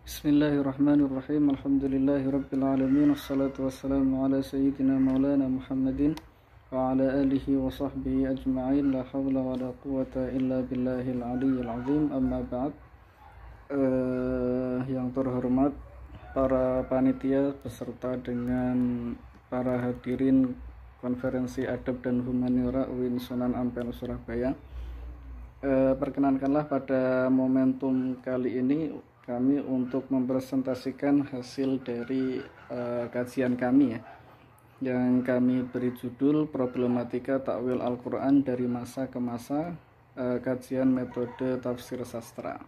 Bismillahirrahmanirrahim. Alhamdulillahirabbil wassalatu wassalamu ala sayyidina maulana Muhammadin wa ala alihi wa sahbihi ajma'in. La hawla wa la quwata illa billahil aliyyil azim. Amma ba'd. Yang terhormat para panitia beserta dengan para hadirin konferensi adab dan humaniora UIN Sunan Ampel Surabaya. Perkenankanlah pada momentum kali ini kami untuk mempresentasikan hasil dari kajian kami yang kami beri judul Problematika Takwil Al-Quran dari Masa ke Masa, kajian metode tafsir sastra.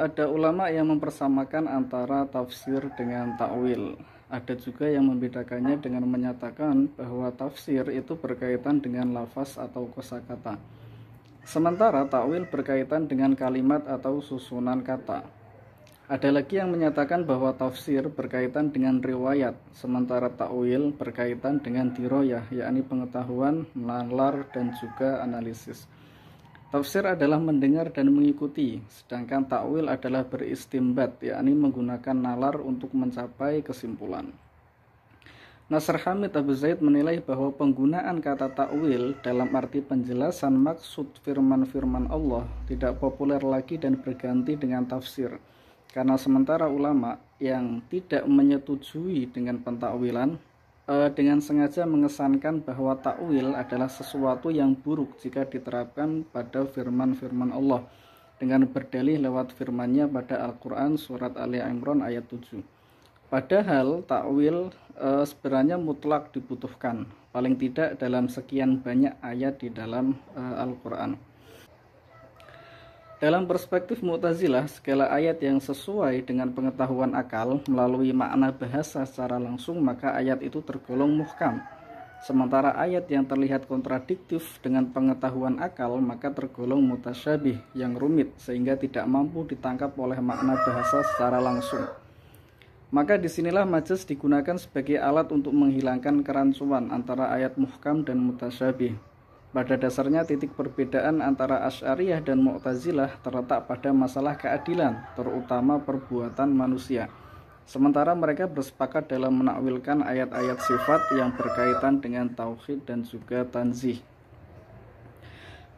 Ada ulama yang mempersamakan antara tafsir dengan takwil. Ada juga yang membedakannya dengan menyatakan bahwa tafsir itu berkaitan dengan lafaz atau kosakata, sementara takwil berkaitan dengan kalimat atau susunan kata. Ada lagi yang menyatakan bahwa tafsir berkaitan dengan riwayat, sementara takwil berkaitan dengan diroyah, yakni pengetahuan, nalar, dan juga analisis. Tafsir adalah mendengar dan mengikuti, sedangkan takwil adalah beristimbat, yakni menggunakan nalar untuk mencapai kesimpulan. Nasr Hamid Abu Zaid menilai bahwa penggunaan kata takwil dalam arti penjelasan maksud firman-firman Allah tidak populer lagi dan berganti dengan tafsir, karena sementara ulama yang tidak menyetujui dengan pentakwilan dengan sengaja mengesankan bahwa takwil adalah sesuatu yang buruk jika diterapkan pada firman-firman Allah dengan berdalih lewat firman-Nya pada Al-Quran surat Ali Imran ayat 7. Padahal takwil sebenarnya mutlak dibutuhkan, paling tidak dalam sekian banyak ayat di dalam Al-Quran. Dalam perspektif Mu'tazilah, segala ayat yang sesuai dengan pengetahuan akal melalui makna bahasa secara langsung, maka ayat itu tergolong muhkam. Sementara ayat yang terlihat kontradiktif dengan pengetahuan akal, maka tergolong mutasyabih, yang rumit, sehingga tidak mampu ditangkap oleh makna bahasa secara langsung. Maka disinilah majaz digunakan sebagai alat untuk menghilangkan kerancuan antara ayat muhkam dan mutasyabih. Pada dasarnya titik perbedaan antara Asy'ariyah dan Mu'tazilah terletak pada masalah keadilan, terutama perbuatan manusia. Sementara mereka bersepakat dalam menakwilkan ayat-ayat sifat yang berkaitan dengan tauhid dan juga tanzih.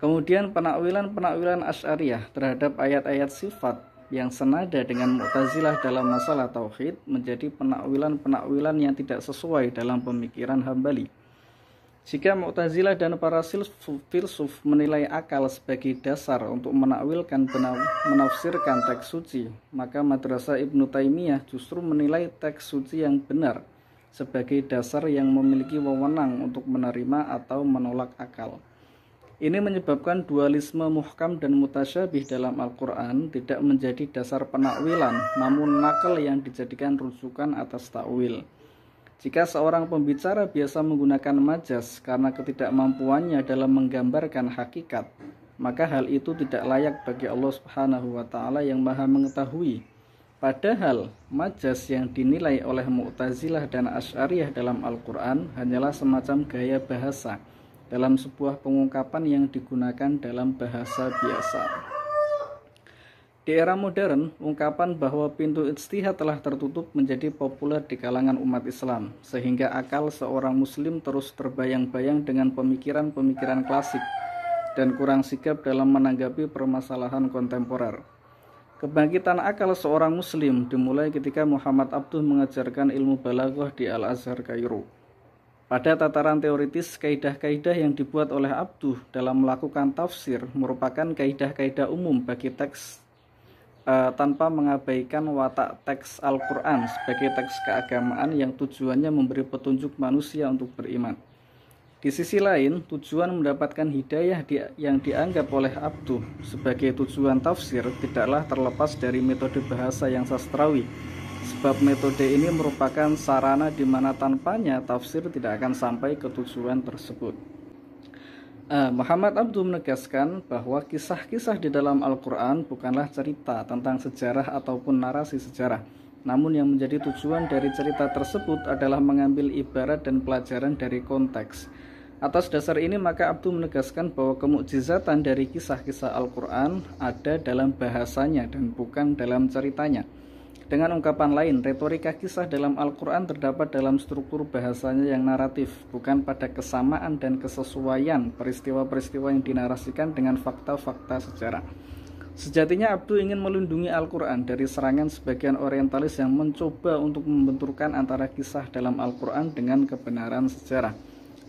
Kemudian penakwilan Asy'ariyah terhadap ayat-ayat sifat yang senada dengan Mu'tazilah dalam masalah tauhid menjadi penakwilan yang tidak sesuai dalam pemikiran Hambali. Jika Mu'tazilah dan para filsuf menilai akal sebagai dasar untuk menafsirkan teks suci, maka Madrasah Ibnu Taimiyah justru menilai teks suci yang benar sebagai dasar yang memiliki wewenang untuk menerima atau menolak akal. Ini menyebabkan dualisme muhkam dan mutasyabih dalam Al-Quran tidak menjadi dasar penakwilan, namun nakal yang dijadikan rujukan atas takwil. Jika seorang pembicara biasa menggunakan majaz karena ketidakmampuannya dalam menggambarkan hakikat, maka hal itu tidak layak bagi Allah Subhanahu wa Ta'ala yang Maha Mengetahui. Padahal majaz yang dinilai oleh Mu'tazilah dan Asy'ariyah dalam Al-Quran hanyalah semacam gaya bahasa dalam sebuah pengungkapan yang digunakan dalam bahasa biasa. Di era modern, ungkapan bahwa pintu ijtihad telah tertutup menjadi populer di kalangan umat Islam, sehingga akal seorang muslim terus terbayang-bayang dengan pemikiran-pemikiran klasik dan kurang sigap dalam menanggapi permasalahan kontemporer. Kebangkitan akal seorang muslim dimulai ketika Muhammad Abduh mengajarkan ilmu balaghah di Al-Azhar Kairo. Pada tataran teoritis, kaidah-kaidah yang dibuat oleh Abduh dalam melakukan tafsir merupakan kaidah-kaidah umum bagi teks tanpa mengabaikan watak teks Al-Quran sebagai teks keagamaan yang tujuannya memberi petunjuk manusia untuk beriman. Di sisi lain, tujuan mendapatkan hidayah yang dianggap oleh Abduh sebagai tujuan tafsir tidaklah terlepas dari metode bahasa yang sastrawi, sebab metode ini merupakan sarana di mana tanpanya tafsir tidak akan sampai ke tujuan tersebut. Muhammad Abduh menegaskan bahwa kisah-kisah di dalam Al-Quran bukanlah cerita tentang sejarah ataupun narasi sejarah, namun yang menjadi tujuan dari cerita tersebut adalah mengambil ibarat dan pelajaran dari konteks. Atas dasar ini maka Abdu menegaskan bahwa kemukjizatan dari kisah-kisah Al-Quran ada dalam bahasanya dan bukan dalam ceritanya. Dengan ungkapan lain, retorika kisah dalam Al-Quran terdapat dalam struktur bahasanya yang naratif, bukan pada kesamaan dan kesesuaian peristiwa-peristiwa yang dinarasikan dengan fakta-fakta sejarah. Sejatinya Abdu ingin melindungi Al-Quran dari serangan sebagian orientalis yang mencoba untuk membenturkan antara kisah dalam Al-Quran dengan kebenaran sejarah.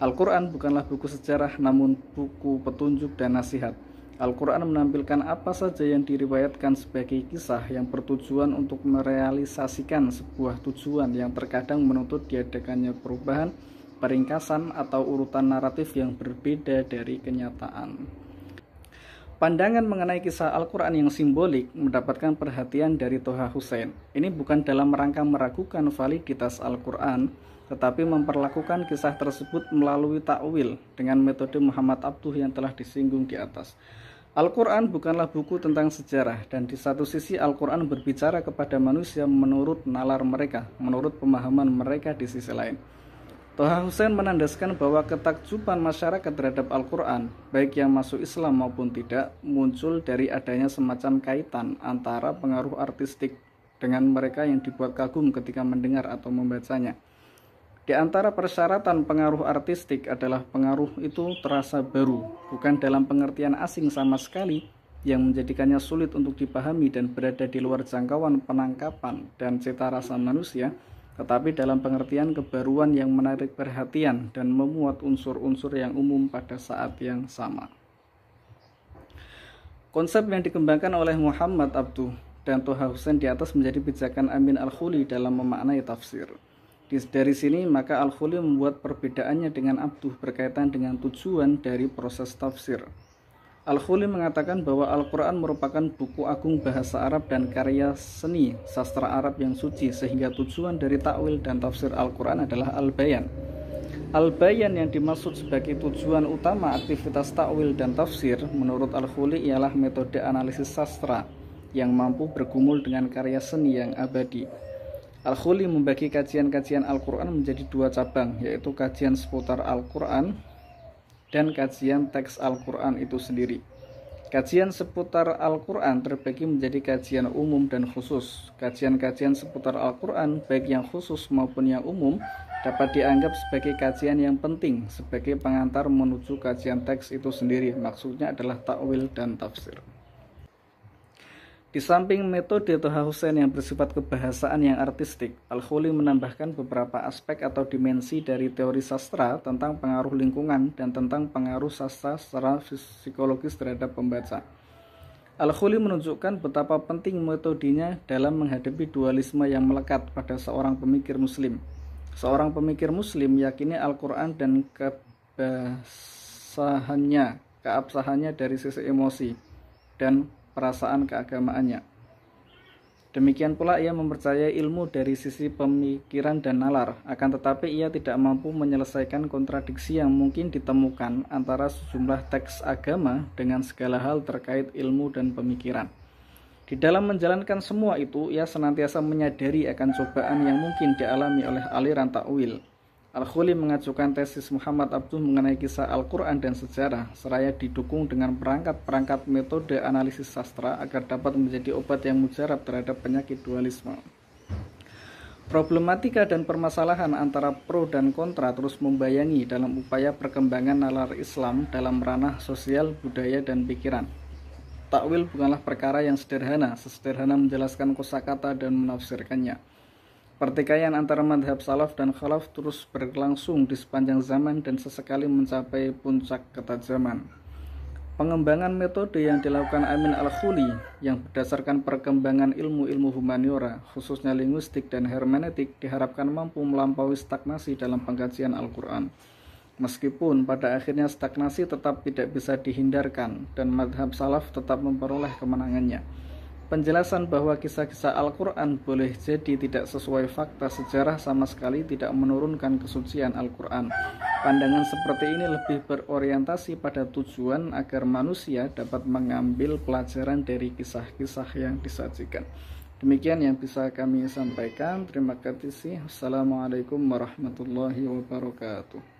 Al-Quran bukanlah buku sejarah, namun buku petunjuk dan nasihat. Al-Quran menampilkan apa saja yang diriwayatkan sebagai kisah yang bertujuan untuk merealisasikan sebuah tujuan yang terkadang menuntut diadakannya perubahan, peringkasan, atau urutan naratif yang berbeda dari kenyataan. Pandangan mengenai kisah Al-Quran yang simbolik mendapatkan perhatian dari Toha Hussein. Ini bukan dalam rangka meragukan validitas Al-Quran, tetapi memperlakukan kisah tersebut melalui takwil dengan metode Muhammad Abduh yang telah disinggung di atas. Al-Quran bukanlah buku tentang sejarah, dan di satu sisi Al-Quran berbicara kepada manusia menurut nalar mereka, menurut pemahaman mereka di sisi lain. Toha Hussein menandaskan bahwa ketakjuban masyarakat terhadap Al-Quran, baik yang masuk Islam maupun tidak, muncul dari adanya semacam kaitan antara pengaruh artistik dengan mereka yang dibuat kagum ketika mendengar atau membacanya. Di antara persyaratan pengaruh artistik adalah pengaruh itu terasa baru, bukan dalam pengertian asing sama sekali, yang menjadikannya sulit untuk dipahami dan berada di luar jangkauan penangkapan dan cita rasa manusia, tetapi dalam pengertian kebaruan yang menarik perhatian dan memuat unsur-unsur yang umum pada saat yang sama. Konsep yang dikembangkan oleh Muhammad Abduh dan Toha Hussein di atas menjadi pijakan Amin Al-Khuli dalam memaknai tafsir. Dari sini maka Al-Khuli membuat perbedaannya dengan Abduh berkaitan dengan tujuan dari proses tafsir. Al-Khuli mengatakan bahwa Al-Quran merupakan buku agung bahasa Arab dan karya seni sastra Arab yang suci, sehingga tujuan dari takwil dan tafsir Al-Quran adalah Al-Bayan. Al-Bayan yang dimaksud sebagai tujuan utama aktivitas takwil dan tafsir menurut Al-Khuli ialah metode analisis sastra yang mampu bergumul dengan karya seni yang abadi. Al-Khuli membagi kajian-kajian Al-Quran menjadi dua cabang, yaitu kajian seputar Al-Quran dan kajian teks Al-Quran itu sendiri. Kajian seputar Al-Quran terbagi menjadi kajian umum dan khusus. Kajian-kajian seputar Al-Quran, baik yang khusus maupun yang umum, dapat dianggap sebagai kajian yang penting sebagai pengantar menuju kajian teks itu sendiri. Maksudnya adalah takwil dan tafsir. Di samping metode Toha Hussein yang bersifat kebahasaan yang artistik, Al-Khuli menambahkan beberapa aspek atau dimensi dari teori sastra tentang pengaruh lingkungan dan tentang pengaruh sastra secara psikologis terhadap pembaca. Al-Khuli menunjukkan betapa penting metodenya dalam menghadapi dualisme yang melekat pada seorang pemikir muslim. Seorang pemikir muslim yakini Al-Quran dan keabsahannya dari sisi emosi dan perasaan keagamaannya. Demikian pula ia mempercayai ilmu dari sisi pemikiran dan nalar, akan tetapi ia tidak mampu menyelesaikan kontradiksi yang mungkin ditemukan antara sejumlah teks agama dengan segala hal terkait ilmu dan pemikiran. Di dalam menjalankan semua itu, ia senantiasa menyadari akan cobaan yang mungkin dialami oleh aliran takwil. Al-Khuli mengajukan tesis Muhammad Abduh mengenai kisah Al-Quran dan sejarah, seraya didukung dengan perangkat-perangkat metode analisis sastra agar dapat menjadi obat yang mujarab terhadap penyakit dualisme. Problematika dan permasalahan antara pro dan kontra terus membayangi dalam upaya perkembangan nalar Islam dalam ranah sosial, budaya, dan pikiran. Takwil bukanlah perkara yang sederhana, sesederhana menjelaskan kosakata dan menafsirkannya. Pertikaian antara madhab salaf dan khalaf terus berlangsung di sepanjang zaman dan sesekali mencapai puncak ketajaman. Pengembangan metode yang dilakukan Amin Al-Khuli yang berdasarkan perkembangan ilmu-ilmu humaniora, khususnya linguistik dan hermeneutik, diharapkan mampu melampaui stagnasi dalam pengkajian Al-Quran. Meskipun pada akhirnya stagnasi tetap tidak bisa dihindarkan dan madhab salaf tetap memperoleh kemenangannya. Penjelasan bahwa kisah-kisah Al-Quran boleh jadi tidak sesuai fakta sejarah sama sekali tidak menurunkan kesucian Al-Quran. Pandangan seperti ini lebih berorientasi pada tujuan agar manusia dapat mengambil pelajaran dari kisah-kisah yang disajikan. Demikian yang bisa kami sampaikan. Terima kasih. Assalamualaikum warahmatullahi wabarakatuh.